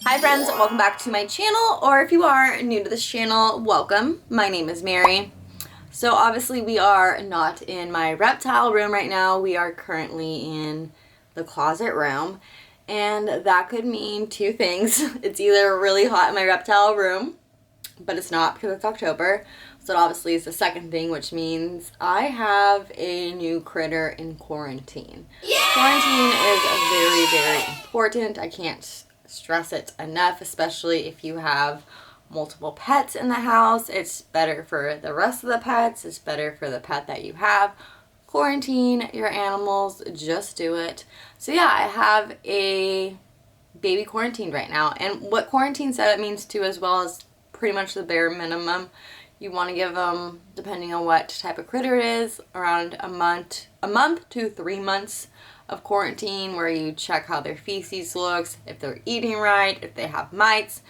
Hi friends, welcome back to my channel, or if you are new to this channel, welcome. My name is Mary. So obviously we are not in my reptile room right now. We are currently in the closet room, and that could mean two things. It's either really hot in my reptile room, but it's not because it's October. So it obviously is the second thing, which means I have a new critter in quarantine. Yeah! Quarantine is very, very important. I can't stress it enough, especially if you have multiple pets in the house. It's better for the rest of the pets. It's better for the pet that you have. Quarantine your animals, just do it. So yeah, I have a baby quarantined right now, and what quarantine setup means too as well is pretty much the bare minimum. You want to give them, depending on what type of critter it is, around a month to 3 months of quarantine, where you check how their feces looks, if they're eating right, if they have mites.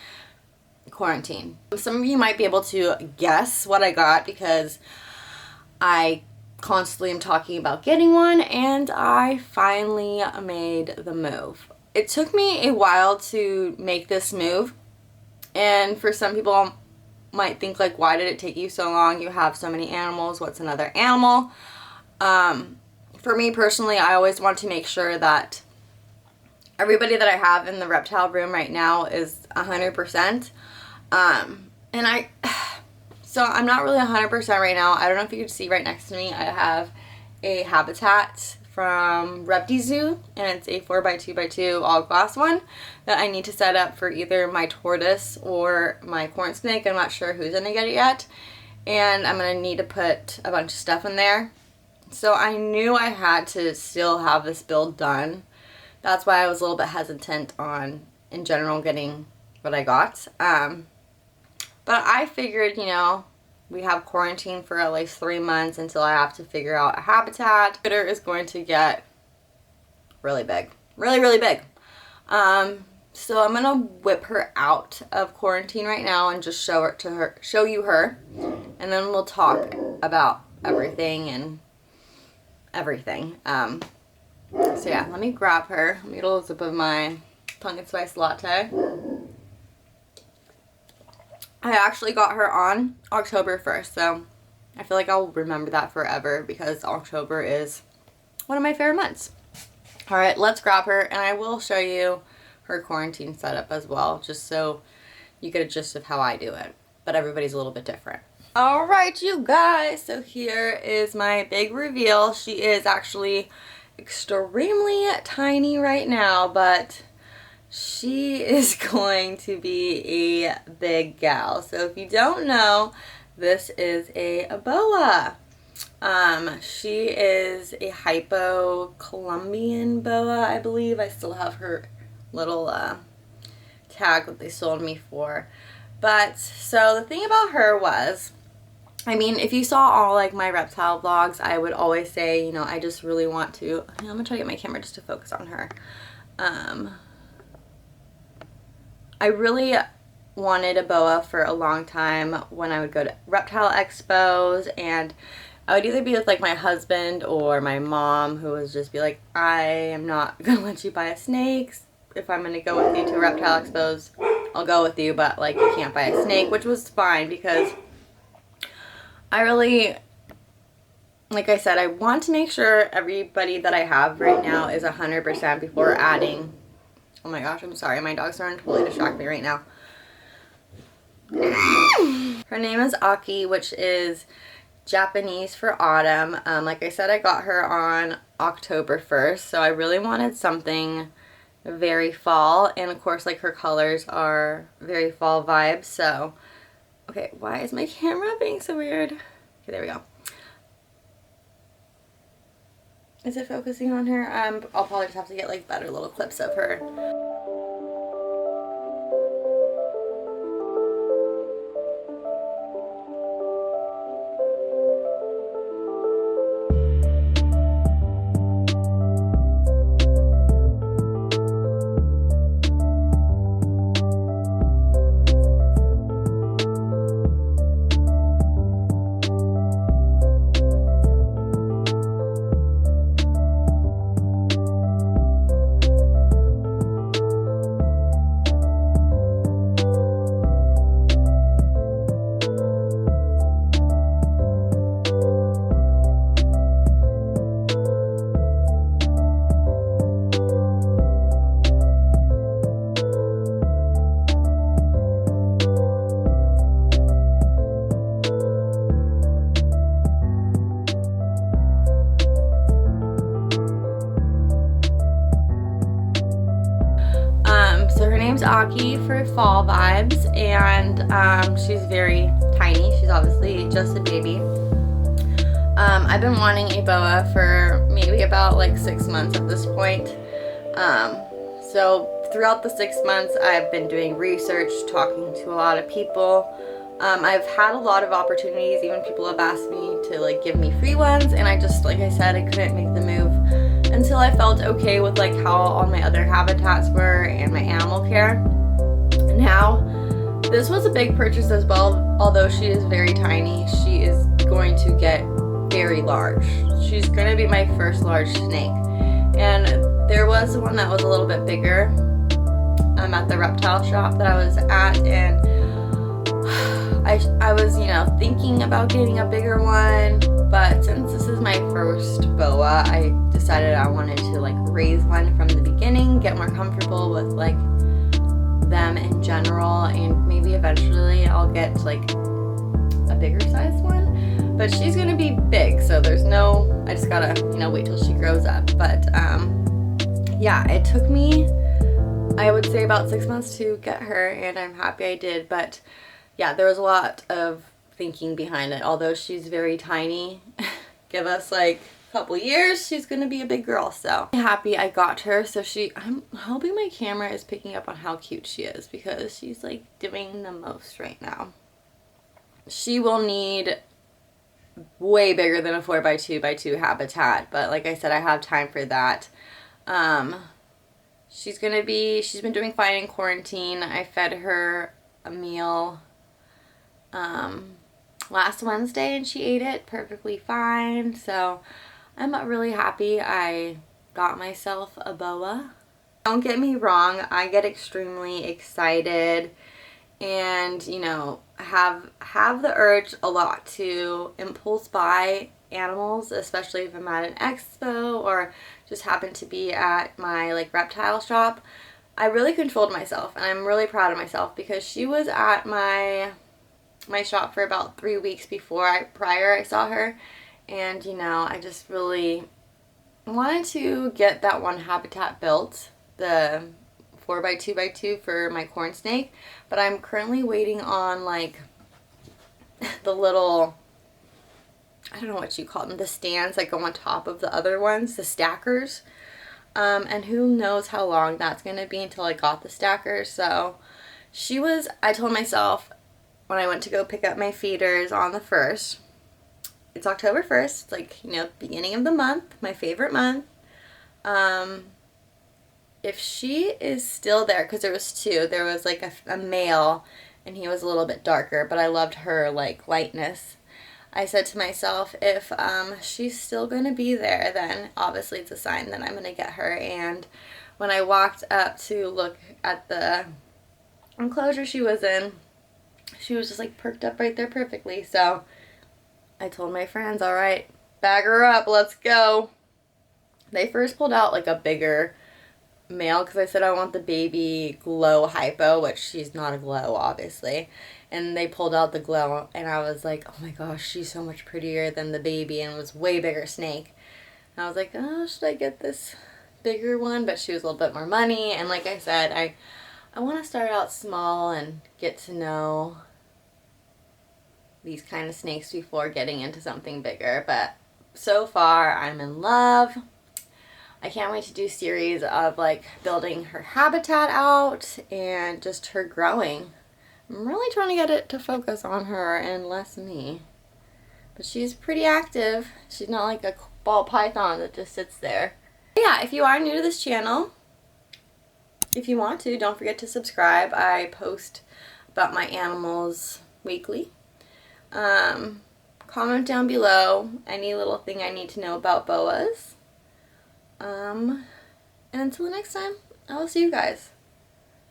Quarantine. Some of you might be able to guess what I got because I constantly am talking about getting one, and I finally made the move. It took me a while to make this move, and for some people might think like, why did it take you so long? You have so many animals. What's another animal? For me personally, I always want to make sure that everybody that I have in the reptile room right now is 100%. So I'm not really 100% right now. I don't know if you can see right next to me, I have a habitat from Reptile, and it's a 4x2x2 all glass one that I need to set up for either my tortoise or my corn snake. I'm not sure who's gonna get it yet, and I'm gonna need to put a bunch of stuff in there. So I knew I had to still have this build done. That's why I was a little bit hesitant on, in general, getting what I got. But I figured, you know, we have quarantine for at least 3 months until I have to figure out a habitat. Critter is going to get really big. Really, really big. So I'm gonna whip her out of quarantine right now and just show you her, and then we'll talk about everything and everything. So yeah, let me grab her. Let me get a little sip of my pumpkin spice latte. I actually got her on October 1st, so I feel like I'll remember that forever because October is one of my favorite months. Alright, let's grab her, and I will show you her quarantine setup as well, just so you get a gist of how I do it. But everybody's a little bit different. Alright, you guys, so here is my big reveal. She is actually extremely tiny right now, but she is going to be a big gal. So if you don't know, this is a boa. She is a hypo-Colombian boa, I believe. I still have her little tag that they sold me for. But so the thing about her was, I mean, if you saw all like my reptile vlogs, I would always say, you know, I just really want to, I'm gonna try to get my camera just to focus on her. I really wanted a boa for a long time when I would go to reptile expos, and I would either be with like my husband or my mom, who would just be like, I am not gonna let you buy a snake. If I'm gonna go with you to reptile expos, I'll go with you, but like you can't buy a snake, which was fine because I really, like I said, I want to make sure everybody that I have right now is 100% before adding. Oh my gosh, I'm sorry. My dog's trying to totally distract me right now. Her name is Aki, which is Japanese for autumn. Like I said, I got her on October 1st, so I really wanted something very fall. And of course, like her colors are very fall vibes. So, okay, why is my camera being so weird? Okay, there we go. Is it focusing on her? I'll probably just have to get like better little clips of her. Aki for fall vibes, and she's very tiny. She's obviously just a baby. I've been wanting a boa for maybe about like 6 months at this point. So throughout the 6 months, I've been doing research, talking to a lot of people. I've had a lot of opportunities. Even people have asked me to like give me free ones, and I just, like I said, I couldn't make the move until I felt okay with like how all my other habitats were and my animal care. Now, this was a big purchase as well. Although she is very tiny, she is going to get very large. She's going to be my first large snake. And there was one that was a little bit bigger at the reptile shop that I was at, and I was, you know, thinking about getting a bigger one, but since this is my first boa, I decided I wanted to like raise one from the beginning, get more comfortable with like them in general, and maybe eventually I'll get like a bigger size one. But she's gonna be big, so there's no, I just gotta, you know, wait till she grows up. But yeah, it took me, I would say, about 6 months to get her, and I'm happy I did. But yeah, there was a lot of thinking behind it. Although she's very tiny, give us like a couple years, she's gonna be a big girl. So I'm happy I got her. So I'm hoping my camera is picking up on how cute she is, because she's like doing the most right now. She will need way bigger than a 4x2x2 habitat, but like I said, I have time for that. She's been doing fine in quarantine. I fed her a meal last Wednesday, and she ate it perfectly fine. So I'm really happy I got myself a boa. Don't get me wrong, I get extremely excited and, you know, have the urge a lot to impulse buy animals, especially if I'm at an expo or just happen to be at my like reptile shop. I really controlled myself, and I'm really proud of myself, because she was at my shop for about 3 weeks prior I saw her, and you know, I just really wanted to get that one habitat built, the 4x2x2 for my corn snake. But I'm currently waiting on like the little, I don't know what you call them, the stands that go on top of the other ones, the stackers. And who knows how long that's going to be until I got the stackers. So I told myself when I went to go pick up my feeders on the 1st, it's October 1st, it's like, you know, beginning of the month, my favorite month. If she is still there, because there was two, there was like a male, and he was a little bit darker, but I loved her like lightness. I said to myself, if she's still going to be there, then obviously it's a sign that I'm going to get her. And when I walked up to look at the enclosure she was in, she was just like perked up right there perfectly. So I told my friends, all right, bag her up, let's go. They first pulled out like a bigger male, because I said I want the baby glow hypo, which she's not a glow obviously, and they pulled out the glow, and I was like, oh my gosh, she's so much prettier than the baby, and it was way bigger snake. And I was like, oh, should I get this bigger one? But she was a little bit more money, and like I said, I want to start out small and get to know these kind of snakes before getting into something bigger. But so far I'm in love. I can't wait to do series of like building her habitat out and just her growing. I'm really trying to get it to focus on her and less me. But she's pretty active. She's not like a ball python that just sits there. Yeah, if you are new to this channel, if you want to, don't forget to subscribe. I post about my animals weekly. Comment down below any little thing I need to know about boas. And until the next time, I will see you guys.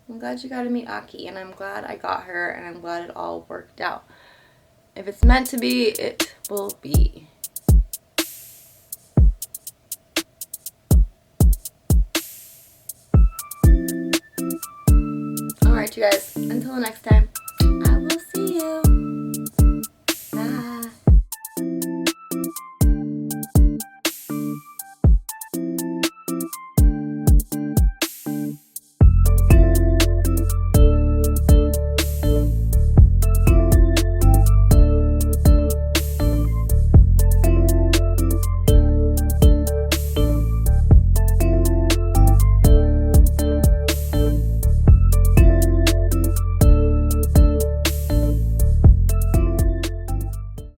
I'm glad you got to meet Aki, and I'm glad I got her, and I'm glad it all worked out. If it's meant to be, it will be. Alright, you guys, until the next time, I will see you.